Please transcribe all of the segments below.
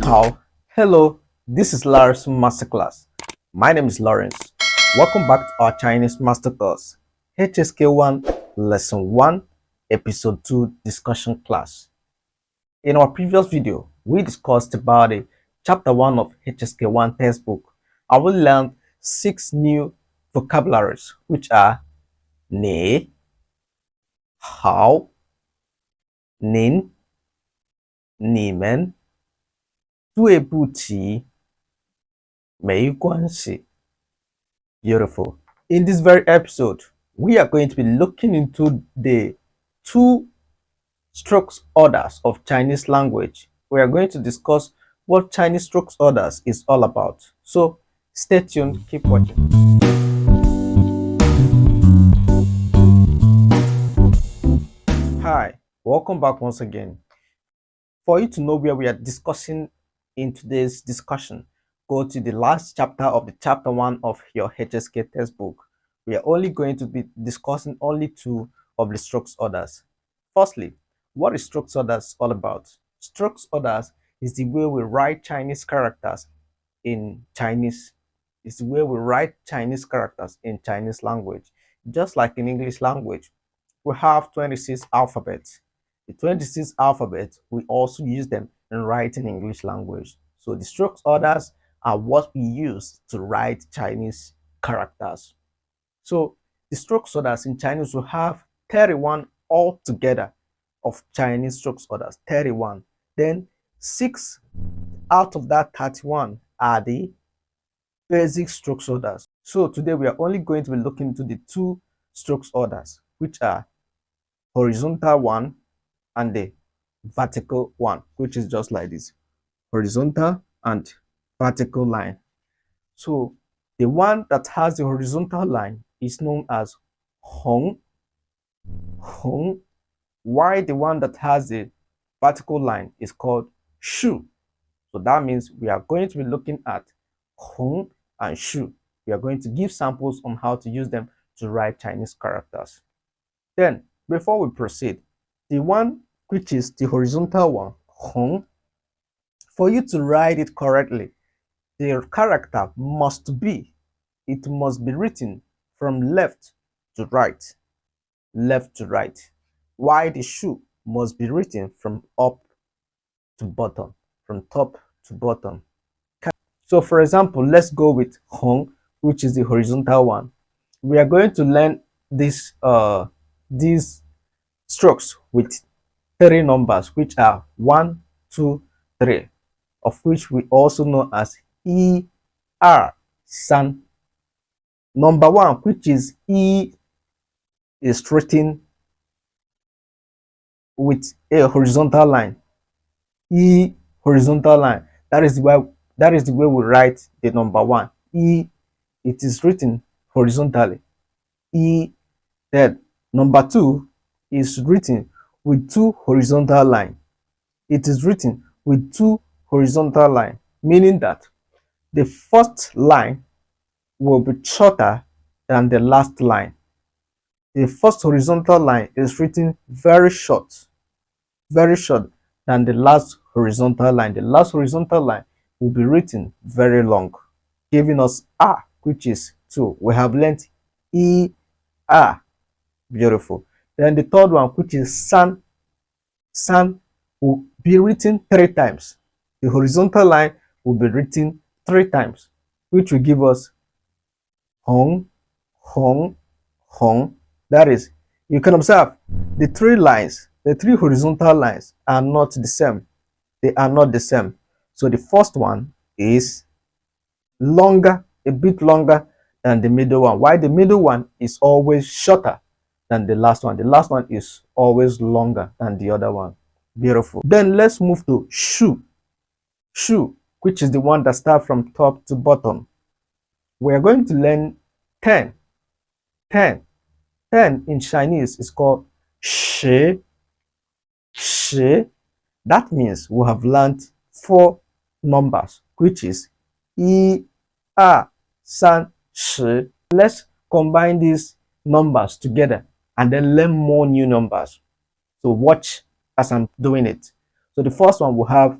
Ciao, hello, this is Lars Masterclass. My name is Lawrence. Welcome back to our Chinese Masterclass, HSK1 Lesson 1, Episode 2 Discussion Class. In our previous video, we discussed about the Chapter 1 of HSK1 textbook. I will learn 6 new vocabularies, which are ni, hao, nin, nimen, 对不起, 没关系. Beautiful. In this very episode, we are going to be looking into the 2 strokes orders of Chinese language. We are going to discuss what Chinese strokes orders is all about. So stay tuned, keep watching. Hi, welcome back once again. For you to know where we are discussing in today's discussion, go to the last chapter of the chapter 1 of your HSK textbook. We are only going to be discussing only 2 of the strokes orders. Firstly, what is strokes orders all about? Strokes orders is the way we write Chinese characters in Chinese. It's the way we write Chinese characters in Chinese language. Just like in English language, we have 26 alphabets. The 26 alphabets, we also use them in writing English language. So the strokes orders are what we use to write Chinese characters. So the strokes orders in Chinese will have 31 altogether of Chinese strokes orders, 31. Then 6 out of that 31 are the basic strokes orders. So today we are only going to be looking into the 2 strokes orders, which are horizontal one and the vertical one, which is just like this, horizontal and vertical line. So the one that has the horizontal line is known as hong, while the one that has the vertical line is called shu. So that means we are going to be looking at hong and shu. We are going to give samples on how to use them to write Chinese characters. Then, before we proceed, the one which is the horizontal one, hong, for you to write it correctly, the character must be written from left to right, while the shu must be written from up to bottom, from top to bottom. So for example, let's go with hong, which is the horizontal one. We are going to learn these strokes with 3 numbers, which are 1, 2, 3, of which we also know as E, R, san. Number 1, which is E, is written with a horizontal line. E, horizontal line. That is the way we write the number 1. E, it is written horizontally. E. Then number 2 is written with 2 horizontal lines. It is written with 2 horizontal lines, meaning that the first line will be shorter than the last line. The first horizontal line is written very short than the last horizontal line. The last horizontal line will be written very long, giving us A, which is 2. We have learned E, A. Beautiful. Then the third one, which is san, will be written 3 times. The horizontal line will be written 3 times, which will give us hong. That is, you can observe the 3 lines, the 3 horizontal lines are not the same. They are not the same. So the first one is longer, a bit longer than the middle one, while the middle one is always shorter than the last one. The last one is always longer than the other one. Beautiful. Then let's move to shu, which is the one that starts from top to bottom. We are going to learn 10. 10 in Chinese is called shi. That means we have learned 4 numbers, which is yi, a, san, shi. Let's combine these numbers together and then learn more new numbers. So watch as I'm doing it. So the first one will have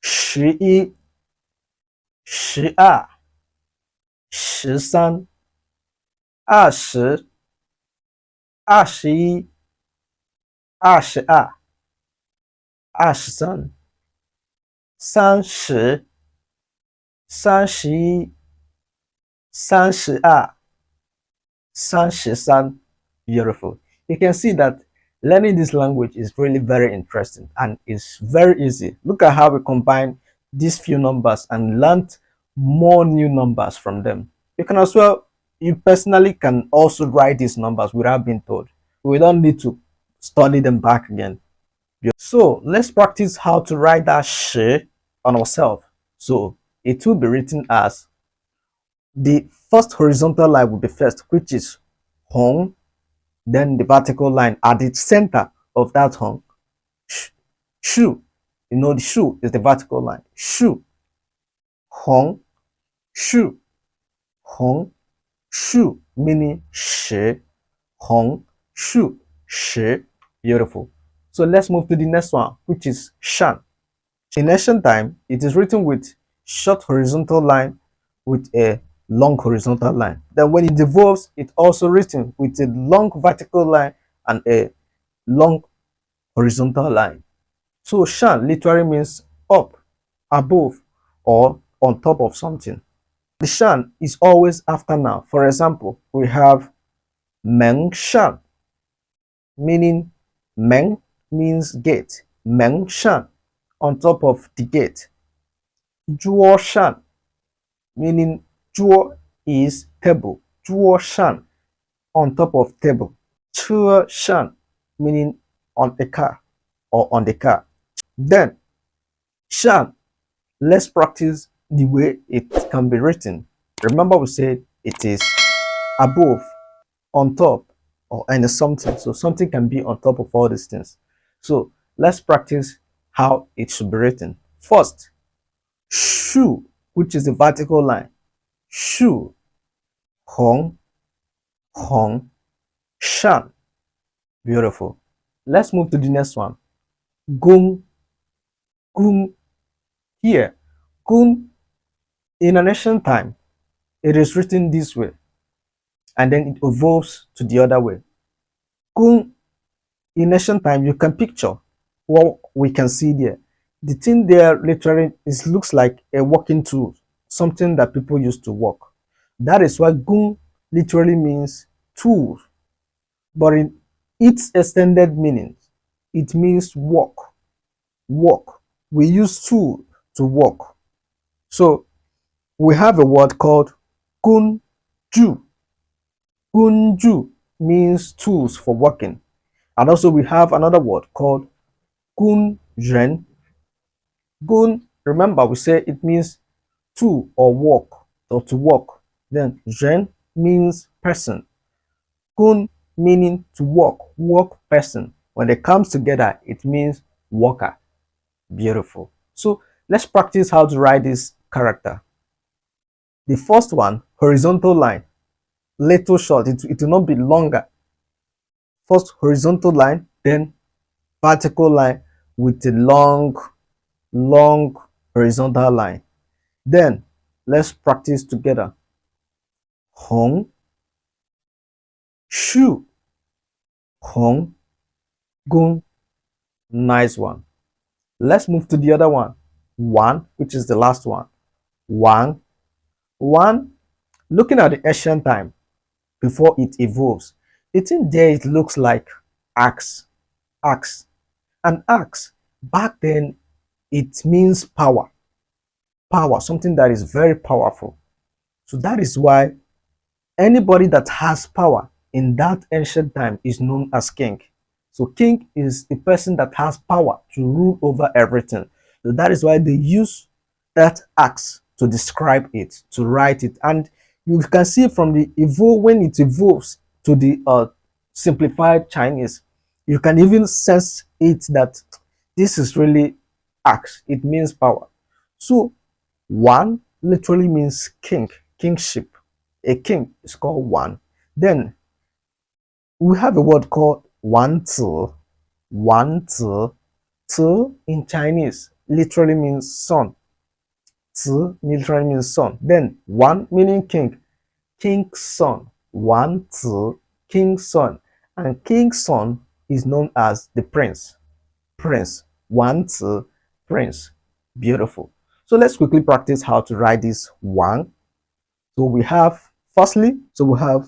11、12、13、20、21、22、23、30、31、32、33. Beautiful. You can see that learning this language is really very interesting and it's very easy. Look at how we combine these few numbers and learned more new numbers from them. You can as well, you personally can also write these numbers without being told. We don't need to study them back again. So let's practice how to write that sh on ourselves. So it will be written as the first horizontal line will be first, which is hong, then the vertical line at the center of that hong. Shu, you know the shu is the vertical line. Shu, hong, shu, hong, shu, meaning shi, hong, shu, shi. Beautiful. So let's move to the next one, which is shan. In ancient time, it is written with short horizontal line with a long horizontal line. Then when it evolves, it's also written with a long vertical line and a long horizontal line. So shan literally means up, above, or on top of something. The shan is always after noun. For example, we have meng shan, meaning meng means gate. Meng shan, on top of the gate. Zhuo shan, meaning zhuo is table. Zhuo shan, on top of table. Che shan, meaning on a car or on the car. Then shan, let's practice the way it can be written. Remember we said it is above, on top, or and something. So something can be on top of all these things. So let's practice how it should be written. First, shu, which is the vertical line. Shu, hong, hong, shan. Beautiful. Let's move to the next one. Gōng, gōng. Here, gōng, in an ancient time, it is written this way, and then it evolves to the other way. Gōng, in ancient time, you can picture what we can see there. The thing there literally looks like a walking tool, something that people used to walk. That is why gōng literally means tool, but in its extended meaning, it means walk. Walk. We use tool to walk. So we have a word called gunju. Gunju means tools for walking. And also we have another word called gunren. Gun, remember we say it means to or walk or to walk. Then ren means person. Gun meaning to walk, walk person. When it comes together, it means walker. Beautiful. So let's practice how to write this character. The first one, horizontal line, little short, it will not be longer. First horizontal line, then vertical line with a long horizontal line. Then let's practice together. Hong, shu, hong, gong. Nice one. Let's move to the other one. One, which is the last one. Wang. One, looking at the ancient time before it evolves, it's in there it looks like axe. Axe. An axe, back then, it means power. Power, something that is very powerful. So that is why anybody that has power in that ancient time is known as king. So king is the person that has power to rule over everything. So that is why they use that axe to describe it, to write it. And you can see from the evolve, when it evolves to the simplified Chinese, you can even sense it that this is really axe. It means power. So one literally means king, kingship. A king is called one. Then we have a word called wángzǐ. Wángzǐ. Zi in Chinese literally means sun. 子 literally means sun. Then Wang meaning king. King's son. Wángzǐ, king's son. And king's son is known as the prince. Prince. Wángzǐ, prince. Beautiful. So let's quickly practice how to write this Wang. So we have, firstly, so we have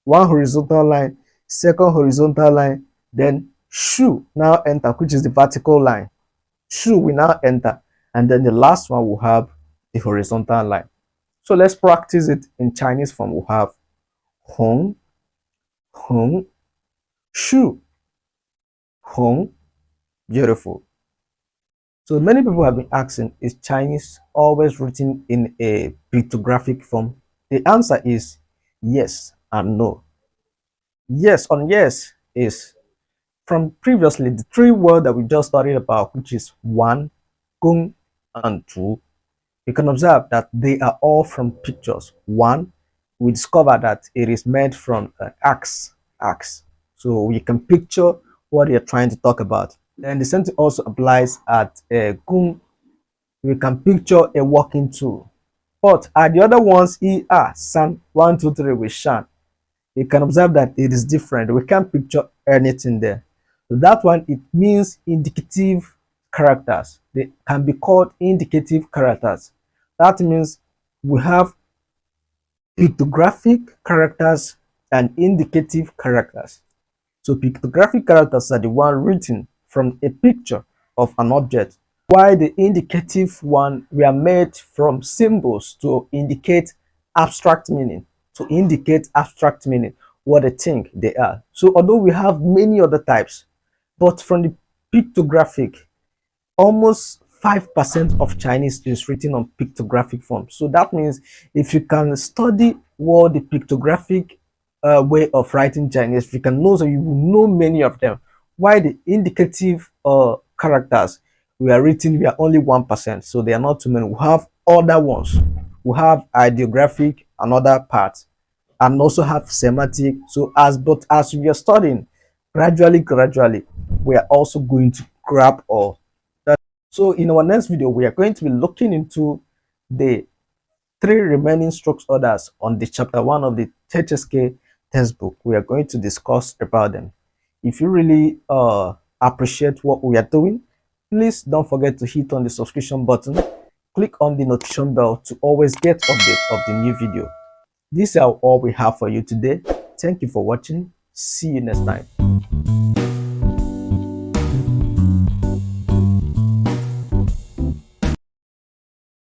one horizontal line, second horizontal line, then shu now enter, which is the vertical line. Shu will now enter, and then the last one will have the horizontal line. So let's practice it in Chinese form. We have hong, hong, shu, hong. Beautiful. So many people have been asking, is Chinese always written in a pictographic form? The answer is yes and no. Yes on yes is from previously the three words that we just studied about, which is one, gōng, and two. You can observe that they are all from pictures. One, we discover that it is made from axe. So we can picture what you're trying to talk about. And the same thing also applies at gōng. We can picture a walking tool. But at the other ones, san, 1, 2, 3 with shan. You can observe that it is different. We can't picture anything there. So that one, it means indicative characters. They can be called indicative characters. That means we have pictographic characters and indicative characters. So pictographic characters are the one written from a picture of an object, while the indicative one were made from symbols to indicate abstract meaning, what they think they are. So although we have many other types, but from the pictographic, almost 5% of Chinese is written on pictographic form. So that means if you can study what the pictographic way of writing Chinese, if you can know, so you will know many of them. Why the indicative characters we are written, we are only 1%, so they are not too many. We have other ones. We have ideographic, another part, and also have semantic. So as we are studying, gradually, we are also going to grab all. So in our next video, we are going to be looking into the three remaining strokes orders on the chapter 1 of the HSK textbook. We are going to discuss about them. If you really appreciate what we are doing, please don't forget to hit on the subscription button, click on the notification bell to always get updates of the new video. These are all we have for you today. Thank you for watching. See you next time.